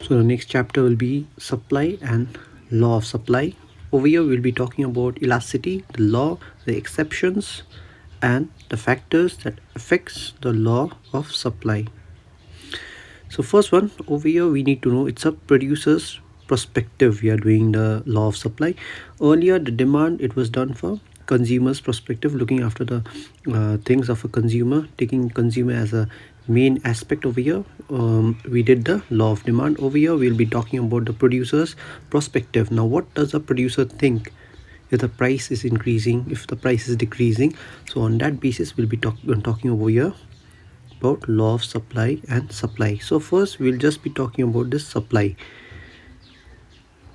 So the next chapter will be supply and law of supply. Over here we'll be talking about elasticity, the law, the exceptions, and the factors that affects the law of supply. So first one over here we need to know it's a producer's perspective. We are doing the law of supply. Earlier the demand, it was done for consumer's perspective, looking after the things of a consumer, taking consumer as a main aspect. Over here we did the law of demand. Over here we'll be talking about the producer's perspective. Now what does a producer think if the price is increasing, if the price is decreasing? So on that basis we'll be talking over here about law of supply and supply. So first we'll just be talking about this supply,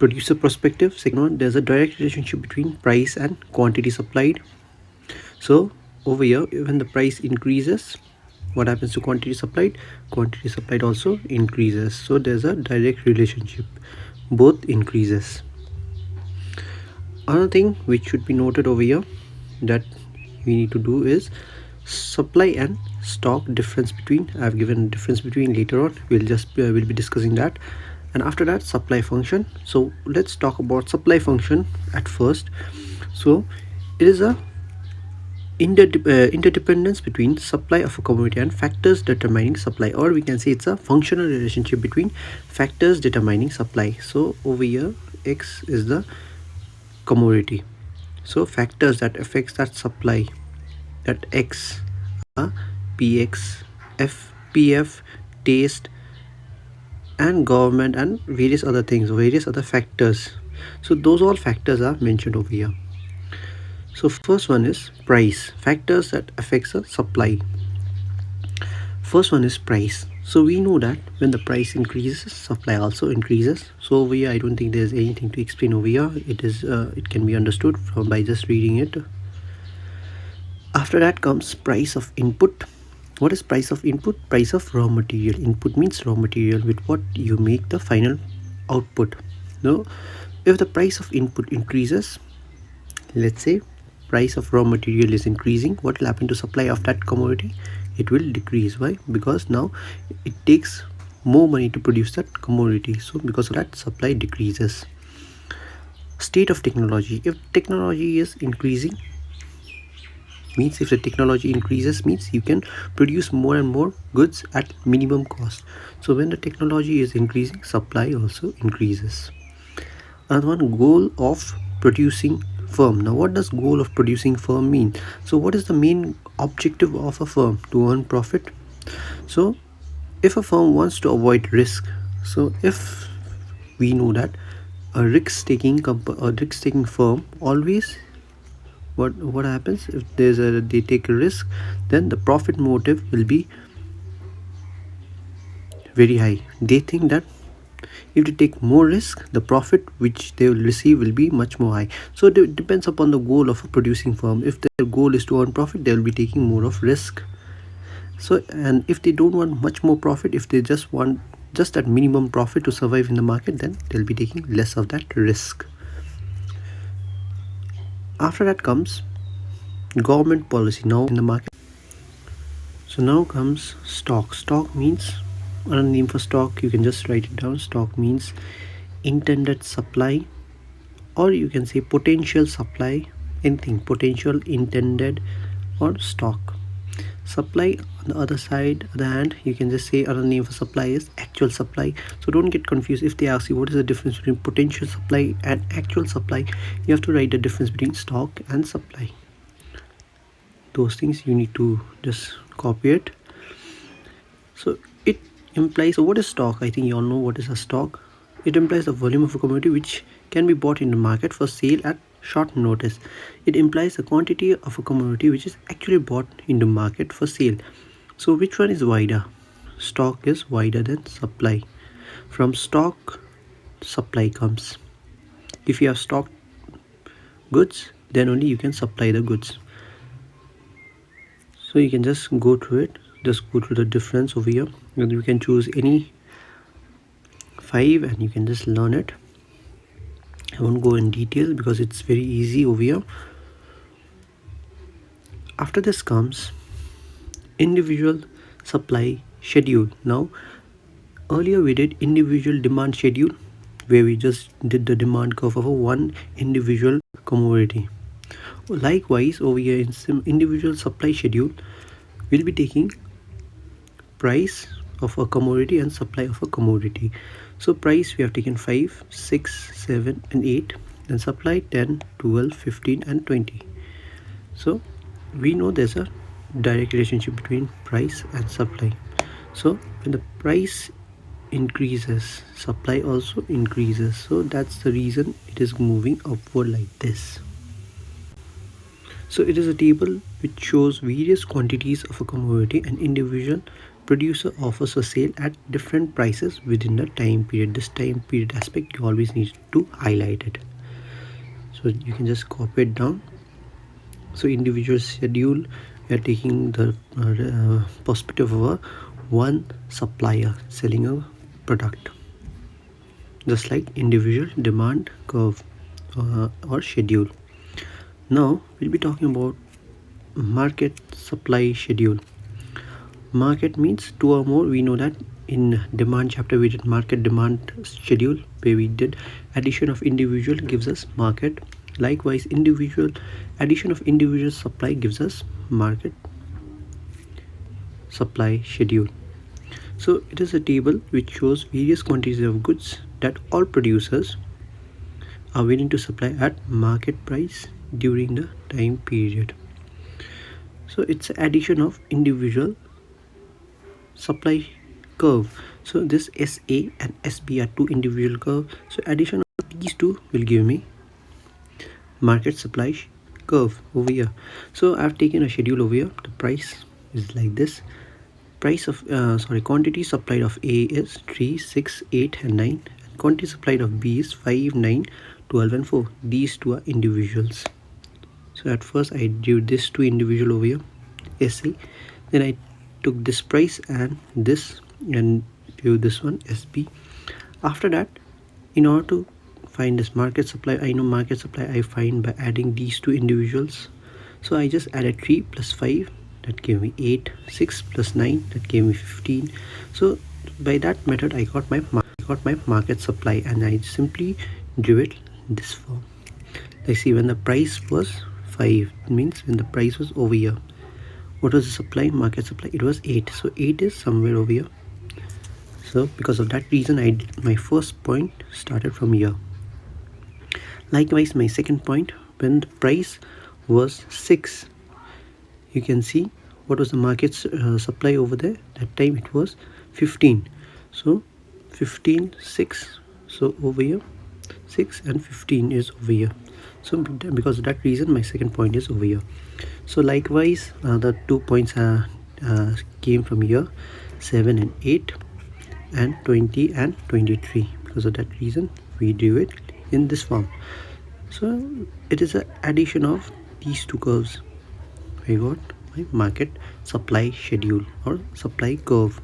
producer perspective. Second one, there's a direct relationship between price and quantity supplied. So over here when the price increases, what happens to quantity supplied? Quantity supplied also increases. So there's a direct relationship, both increases. Another thing which should be noted over here that we need to do is supply and stock difference between. I've given difference between later on. We'll be discussing that. And after that, supply function. So let's talk about supply function at first. So it is a interdependence between supply of a commodity and factors determining supply, or we can say it's a functional relationship between factors determining supply. So over here X is the commodity, so factors that affects that supply, that X are PX, FPF, taste, and government, and various other things, various other factors. So those all factors are mentioned over here. So first one is price, factors that affects the supply. First one is price. So we know that when the price increases, supply also increases. So over here I don't think there's anything to explain over here. It can be understood from by just reading it. After that comes price of input. What is price of input? Price of raw material. Input means raw material, with what you make the final output. Now if the price of input increases, let's say price of raw material is increasing, what will happen to supply of that commodity? It will decrease. Why? Because now it takes more money to produce that commodity, so because of that supply decreases. State of technology. If technology is increasing, means if the technology increases means you can produce more and more goods at minimum cost. So when the technology is increasing, supply also increases. Another one, goal of producing firm. Now what does goal of producing firm mean? So what is the main objective of a firm? To earn profit. So if a firm wants to avoid risk, so if we know that a risk taking firm always, what happens if they take a risk, then the profit motive will be very high. They think that if they take more risk, the profit which they will receive will be much more high. So it depends upon the goal of a producing firm. If their goal is to earn profit, they will be taking more of risk. So, and if they don't want much more profit, if they just want just that minimum profit to survive in the market, then they'll be taking less of that risk. After that comes government policy now in the market. So now comes stock. Stock means, another name for stock, you can just write it down. Stock means intended supply, or you can say potential supply, anything potential, intended, or stock. Supply on the other hand, you can just say another name for supply is actual supply. So don't get confused if they ask you what is the difference between potential supply and actual supply. You have to write the difference between stock and supply. Those things you need to just copy it. So it implies, so what is stock? I think you all know what is a stock. It implies the volume of a commodity which can be bought in the market for sale at short notice. It implies the quantity of a commodity which is actually bought in the market for sale. So which one is wider? Stock is wider than supply. From stock, supply comes. If you have stocked goods, then only you can supply the goods. So you can just go through it, just go through the difference over here, and you can choose any 5 and you can just learn it. I won't go in detail because it's very easy over here. After this comes individual supply schedule. Now earlier we did individual demand schedule, where we just did the demand curve of a one individual commodity. Likewise, over here in some individual supply schedule, we'll be taking price of a commodity and supply of a commodity. So price we have taken 5, 6, 7 and 8, and supply 10, 12, 15 and 20. So we know there's a direct relationship between price and supply. So when the price increases, supply also increases. So that's the reason it is moving upward like this. So it is a table which shows various quantities of a commodity. An individual producer offers a sale at different prices within the time period. This time period aspect you always need to highlight it. So you can just copy it down. So individual schedule, we are taking the perspective of a one supplier selling a product, just like individual demand curve or schedule. Now we'll be talking about market supply schedule. Market means two or more. We know that in demand chapter we did market demand schedule, where we did addition of individual gives us market. Likewise, individual addition of individual supply gives us market supply schedule. So it is a table which shows various quantities of goods that all producers are willing to supply at market price during the time period. So it's addition of individual supply curve. So this SA and SB are two individual curve. So addition of these two will give me market supply curve over here. So I've taken a schedule over here. The price is like this. Price of quantity supplied of A is 3, 6, 8 and 9, and quantity supplied of B is 5, 9, 12 and 4. These two are individuals. So at first I drew this two individual over here, SA. Then I took this price and this and drew this one, SB. After that, in order to find this market supply, I know market supply I find by adding these two individuals. So I just added 3 plus 5, that gave me 8, 6 plus 9, that gave me 15. So by that method I got my market supply, and I simply drew it in this form. Let's see, when the price was 5, it means when the price was over here. What was the supply? Market supply, it was 8. So 8 is somewhere over here. So because of that reason, my first point started from here. Likewise, my second point, when the price was 6, you can see what was the market supply over there. That time it was 15. So 15, 6. So over here 6 and 15 is over here. So because of that reason, my second point is over here. So likewise, the 2 points came from here, 7 and 8 and 20 and 23. Because of that reason, we do it in this form. So it is an addition of these two curves. I got my market supply schedule or supply curve.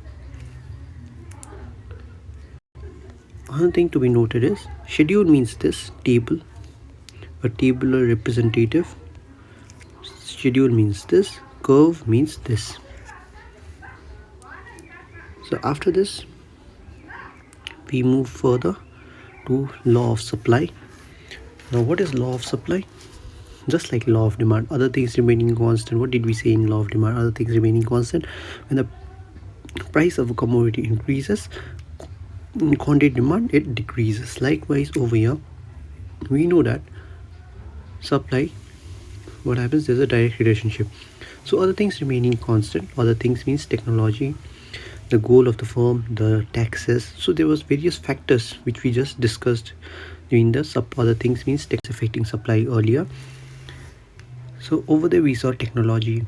Another thing to be noted is schedule means this table, a tabular representative. Schedule means this, curve means this. So after this, we move further to law of supply. Now what is law of supply? Just like law of demand, other things remaining constant. What did we say in law of demand? Other things remaining constant. When the price of a commodity increases, in quantity demand it decreases. Likewise over here, we know that supply, what happens, there's a direct relationship. So other things remaining constant, other things means technology, the goal of the firm, the taxes. So there was various factors which we just discussed in the other things means tax affecting supply earlier. So over there we saw technology,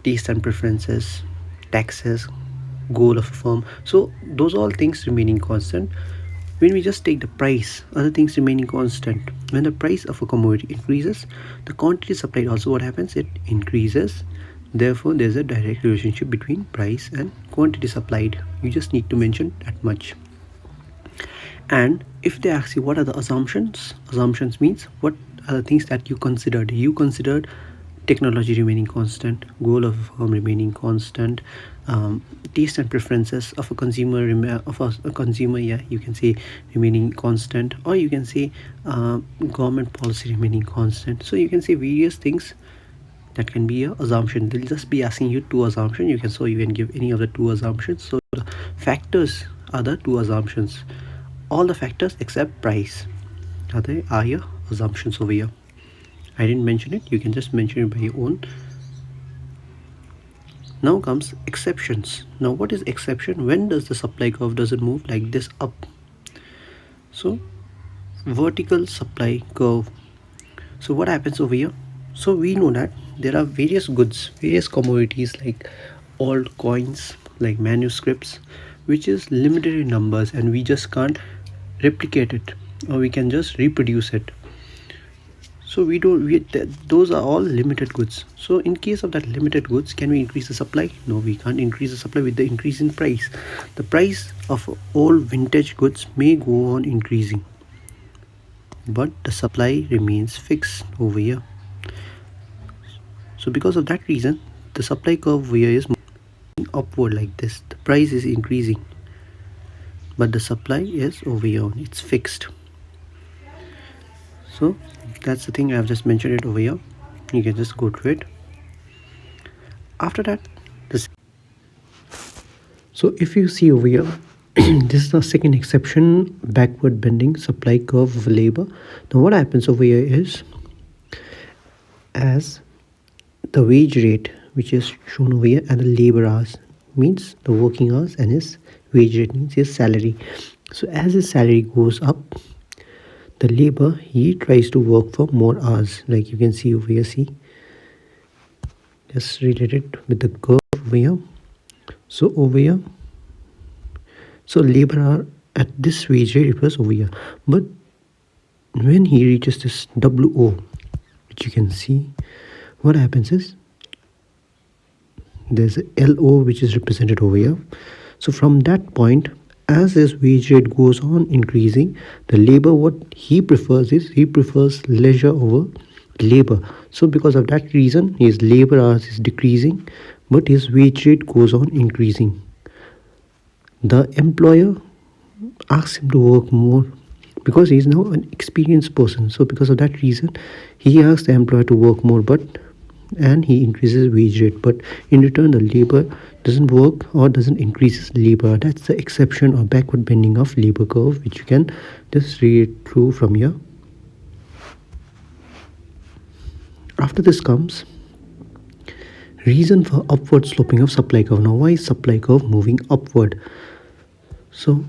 taste and preferences, taxes, goal of a firm. So those all things remaining constant. When we just take the price, other things remaining constant. When the price of a commodity increases, the quantity supplied also what happens? It increases. Therefore, there's a direct relationship between price and quantity supplied. You just need to mention that much. And if they ask you what are the assumptions, assumptions means what are the things that you considered. You considered technology remaining constant, goal of a firm remaining constant, taste and preferences of a consumer yeah, you can say remaining constant, or you can say government policy remaining constant. So you can say various things that can be a assumption. They'll just be asking you two assumptions. You can give any of the two assumptions. So the factors are the two assumptions. All the factors except price are your assumptions over here. I didn't mention it, you can just mention it by your own. Now comes exceptions. Now what is exception? When does the supply curve doesn't move like this up? So vertical supply curve. So what happens over here? So we know that there are various goods, various commodities like old coins, like manuscripts, which is limited in numbers and we just can't replicate it, or we can just reproduce it. So those are all limited goods. So in case of that limited goods, can we increase the supply? No, we can't increase the supply with the increase in price. The price of all vintage goods may go on increasing, but the supply remains fixed over here. So because of that reason, the supply curve over here is moving upward like this. The price is increasing, but the supply is over here, it's fixed. So that's the thing, I've just mentioned it over here. You can just go through it. After that, so if you see over here, this is the second exception, backward bending supply curve of labor. Now what happens over here is, as the wage rate which is shown over here and the labor hours means the working hours, and his wage rate means his salary. So as his salary goes up, the labor, he tries to work for more hours, like you can see over here. See, just related with the curve over here. So over here, so labor hour at this wage rate, it was over here, but when he reaches this WO, which you can see, what happens is there's a LO which is represented over here. So from that point, as his wage rate goes on increasing, the labor, what he prefers is, he prefers leisure over labor. So because of that reason, his labor hours is decreasing, but his wage rate goes on increasing. The employer asks him to work more because he is now an experienced person. So because of that reason, he asks the employer to work more, and he increases wage rate, but in return the labor doesn't work or doesn't increase his labor. That's the exception or backward bending of labor curve, which you can just read it through from here. After this comes reason for upward sloping of supply curve. Now why is supply curve moving upward? So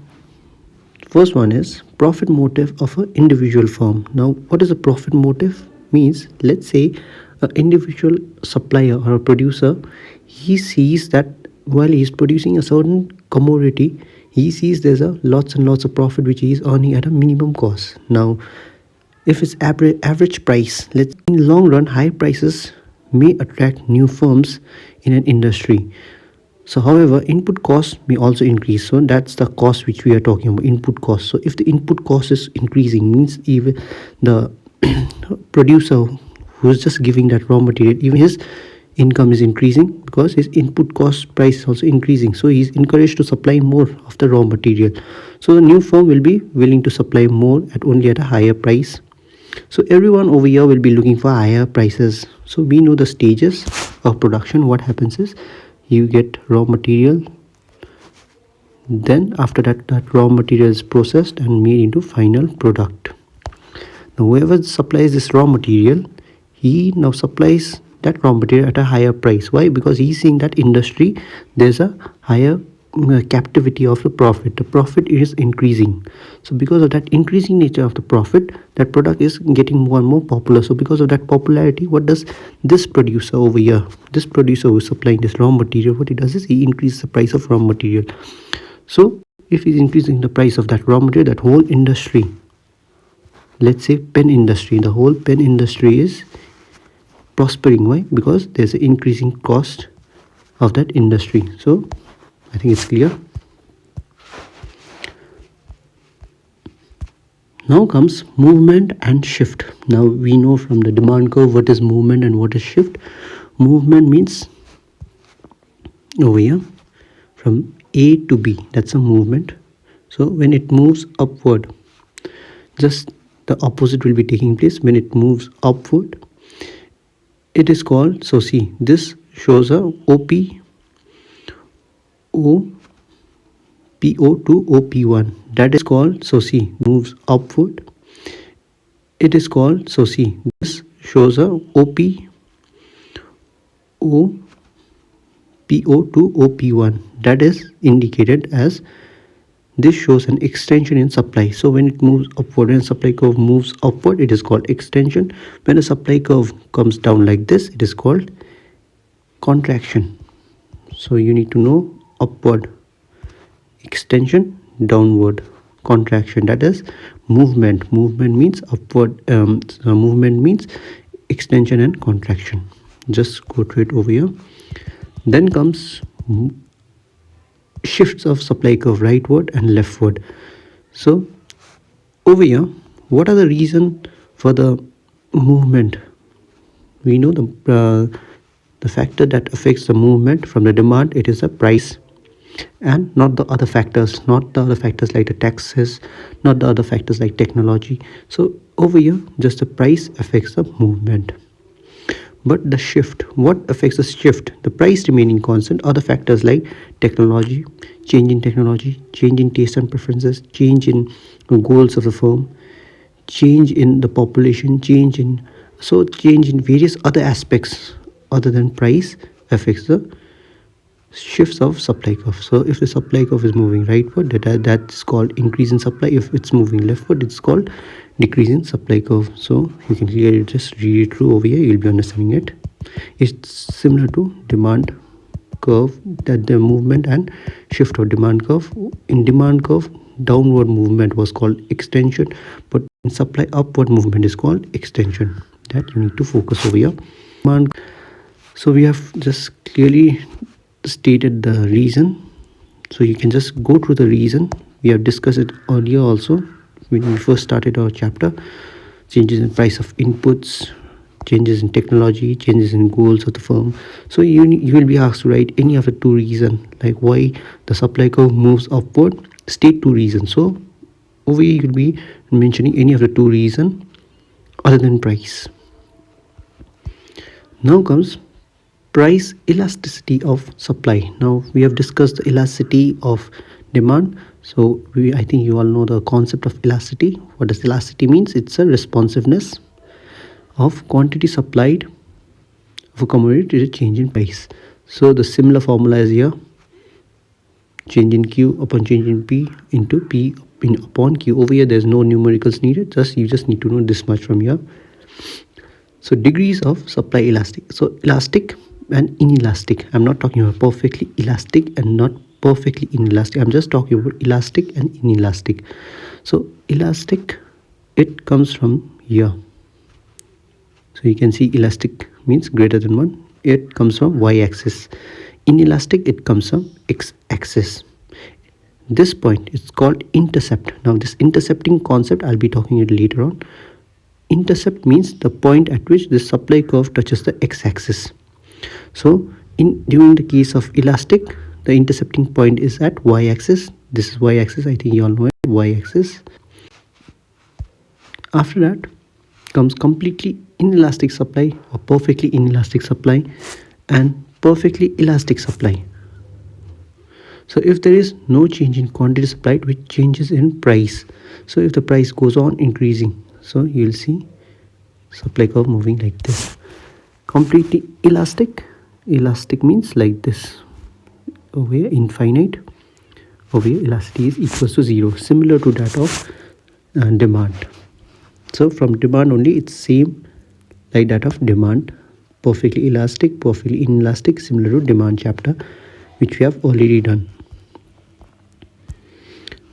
first one is profit motive of an individual firm. Now what is a profit motive? Means, let's say an individual supplier or a producer, he sees that while he is producing a certain commodity, he sees there's a lots and lots of profit which he is earning at a minimum cost. Now if it's average price, let's in long run, high prices may attract new firms in an industry. So however, input cost may also increase. So that's the cost which we are talking about, input cost. So if the input cost is increasing, means even the producer who is just giving that raw material, even his income is increasing because his input cost price is also increasing. So he is encouraged to supply more of the raw material. So the new firm will be willing to supply more at a higher price. So everyone over here will be looking for higher prices. So we know the stages of production. What happens is, you get raw material, then after that raw material is processed and made into final product. Now whoever supplies this raw material, he now supplies that raw material at a higher price. Why? Because he's seeing that industry, there's a higher captivity of the profit is increasing. So because of that increasing nature of the profit, that product is getting more and more popular. So because of that popularity, what does this producer over here, this producer who is supplying this raw material, what he does is he increases the price of raw material. So if he's increasing the price of that raw material, that whole industry, let's say pen industry, the whole pen industry is prospering. Why? Because there's an increasing cost of that industry. So I think it's clear. Now comes movement and shift. Now we know from the demand curve what is movement and what is shift. Movement means over here, from A to B, that's a movement. So when it moves upward, just the opposite will be taking place. When it moves upward, it is called, so see, this shows a OP, PO to OP1. That is called, so see, moves upward. It is called, so see, this shows a OP, PO to OP1. That is indicated as, this shows an extension in supply. So when it moves upward, when supply curve moves upward, it is called extension. When a supply curve comes down like this, it is called contraction. So you need to know upward extension, downward contraction. That is movement. Movement means upward. Movement means extension and contraction. Just go through it over here. Then comes shifts of supply curve, rightward and leftward. So over here, what are the reason for the movement? We know the factor that affects the movement from the demand, it is the price, and not the other factors, not the other factors like the taxes, not the other factors like technology. So over here, just the price affects the movement. But the shift, what affects the shift? The price remaining constant. Other factors like technology, change in taste and preferences, change in goals of the firm, change in the population, change in various other aspects other than price affects the shifts of supply curve. So if the supply curve is moving rightward, that's called increase in supply. If it's moving leftward, it's called decrease in supply curve. So you can clearly just read it through over here, you'll be understanding it. It's similar to demand curve, that the movement and shift of demand curve. In demand curve, downward movement was called extension, but in supply upward movement is called extension. That you need to focus over here. So we have just clearly stated the reason, so you can just go through the reason. We have discussed it earlier also when we first started our chapter. Changes in price of inputs, changes in technology, changes in goals of the firm. So you will be asked to write any of the two reasons, like why the supply curve moves upward. State two reasons. So over here you'll be mentioning any of the two reasons other than price. Now comes price elasticity of supply. Now we have discussed the elasticity of demand. So I think you all know the concept of elasticity. What does elasticity means? It's a responsiveness of quantity supplied of a commodity to a change in price. So the similar formula is here: change in Q upon change in P into P upon Q. Over here there's no numericals needed, you just need to know this much from here. So degrees of supply elastic. So elastic and inelastic. I'm not talking about perfectly elastic and not perfectly inelastic. I'm just talking about elastic and inelastic. So elastic, it comes from here. So you can see elastic means greater than 1. It comes from y-axis. Inelastic, it comes from x-axis. This point is called intercept. Now this intercepting concept, I'll be talking it later on. Intercept means the point at which the supply curve touches the x-axis. So during the case of elastic, the intercepting point is at y-axis. This is y-axis, I think you all know it, y-axis. After that comes completely inelastic supply or perfectly inelastic supply and perfectly elastic supply. So if there is no change in quantity supplied, which changes in price. So if the price goes on increasing, so you'll see supply curve moving like this. Completely elastic means like this. Over here infinite, over here elasticity is equals to 0, similar to that of demand. So from demand only, it's same like that of demand. Perfectly elastic, perfectly inelastic, similar to demand chapter, which we have already done.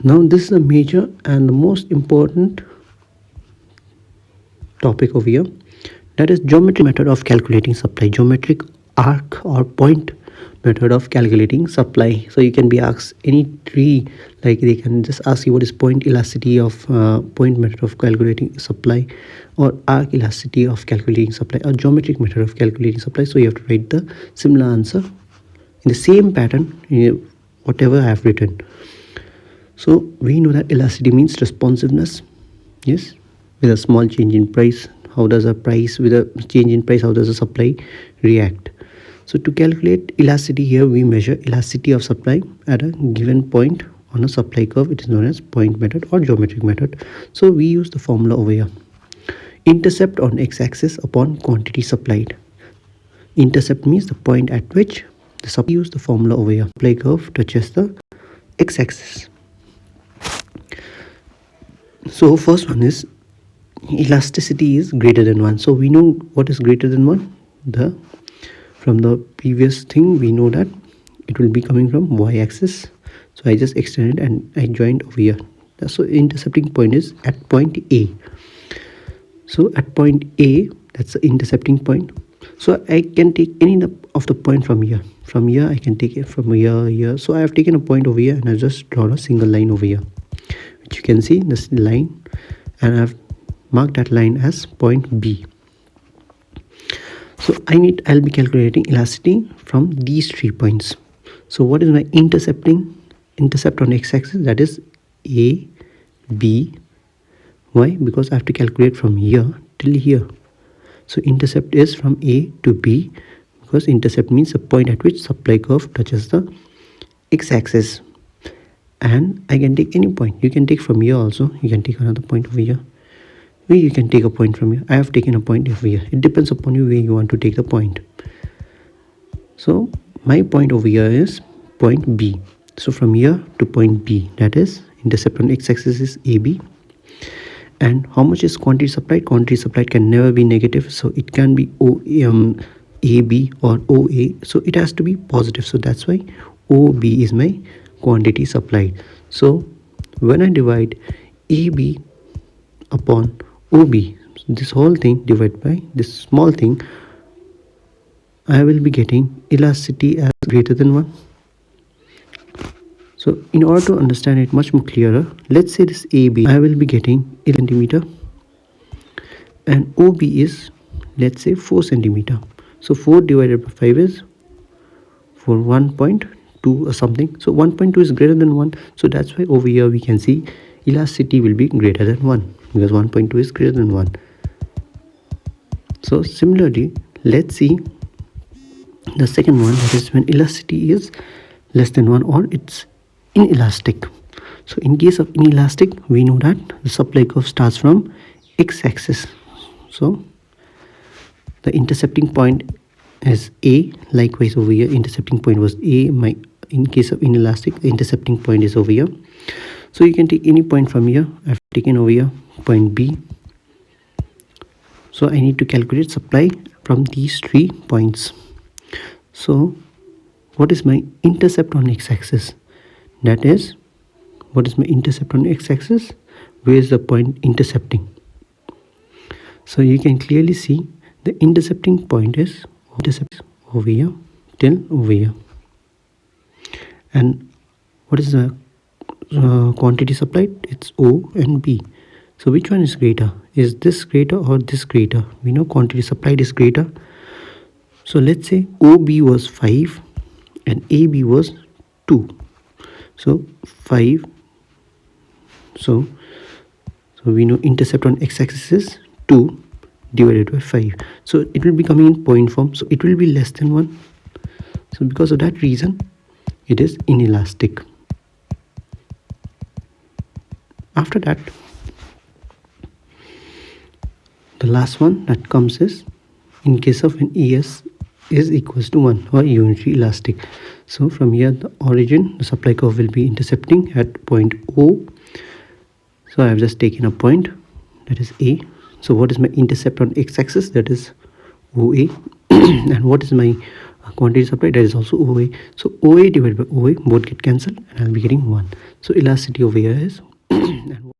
Now this is a major and the most important topic over here, that is geometric method of calculating supply. Geometric arc or point method of calculating supply. So you can be asked any three, like they can just ask you what is point elasticity of point method of calculating supply, or arc elasticity of calculating supply, or geometric method of calculating supply. So you have to write the similar answer in the same pattern whatever I have written. So we know that elasticity means responsiveness. Yes, with a small change in price, how does a price, with a change in price, how does a supply react? So to calculate elasticity here, we measure elasticity of supply at a given point on a supply curve. It is known as point method or geometric method. So we use the formula over here. Intercept on x-axis upon quantity supplied. Intercept means the point at which the supply. Use the formula over here. Supply curve touches the x-axis. So first one is elasticity is greater than 1. So we know what is greater than 1. From the previous thing we know that it will be coming from y-axis. So I just extended and I joined over here. So intercepting point is at point A. So at point A, that's the intercepting point. So I can take any of the point from here. From here I can take it from here. So I have taken a point over here and I just drawn a single line over here, which you can see this line, and I have marked that line as point B. So I'll be calculating elasticity from these 3 points. So what is my intercept on x-axis? That is A, B. Why? Because I have to calculate from here till here. So intercept is from A to B, because intercept means the point at which supply curve touches the x-axis. And I can take any point. You can take from here also. You can take another point over here. You can take a point from here. I have taken a point over here. It depends upon you where you want to take the point. So my point over here is point B. So from here to point B, that is intercept on x-axis is AB. And how much is quantity supplied? Quantity supplied can never be negative. So it can be AB or OA. So it has to be positive. So that's why OB is my quantity supplied. So when I divide AB upon OB, this whole thing divided by this small thing, I will be getting elasticity as greater than 1. So in order to understand it much more clearer, let's say this AB, I will be getting 11 centimeter and OB is, let's say, 4 centimeter. So 4 divided by 5 is for 1.2 or something. So 1.2 is greater than 1. So that's why over here we can see elasticity will be greater than 1, because 1.2 is greater than 1. So similarly, let's see the second one, that is when elasticity is less than 1 or it's inelastic. So in case of inelastic, we know that the supply curve starts from x-axis. So the intercepting point is A. Likewise over here, intercepting point was A. In case of inelastic, the intercepting point is over here. So you can take any point from here. I've taken over here point B. So I need to calculate supply from these 3 points. So what is my intercept on x-axis? That is, what is my intercept on x-axis? Where is the point intercepting? So you can clearly see the intercepting point is over here till over here. And what is the quantity supplied? It's O and B. So which one is greater? Is this greater or this greater? We know quantity supplied is greater. So let's say OB was 5 and AB was 2. So 5. So we know intercept on x-axis is 2 divided by 5. So it will be coming in point form. So it will be less than 1. So because of that reason, it is inelastic. After that, the last one that comes is in case of an ES is equals to 1 or unitary elastic. So from here, the origin, the supply curve will be intercepting at point O. So I have just taken a point, that is A. So what is my intercept on x-axis? That is OA. And what is my quantity supply? That is also OA. So OA divided by OA, both get cancelled and I'll be getting 1. So elasticity over here is and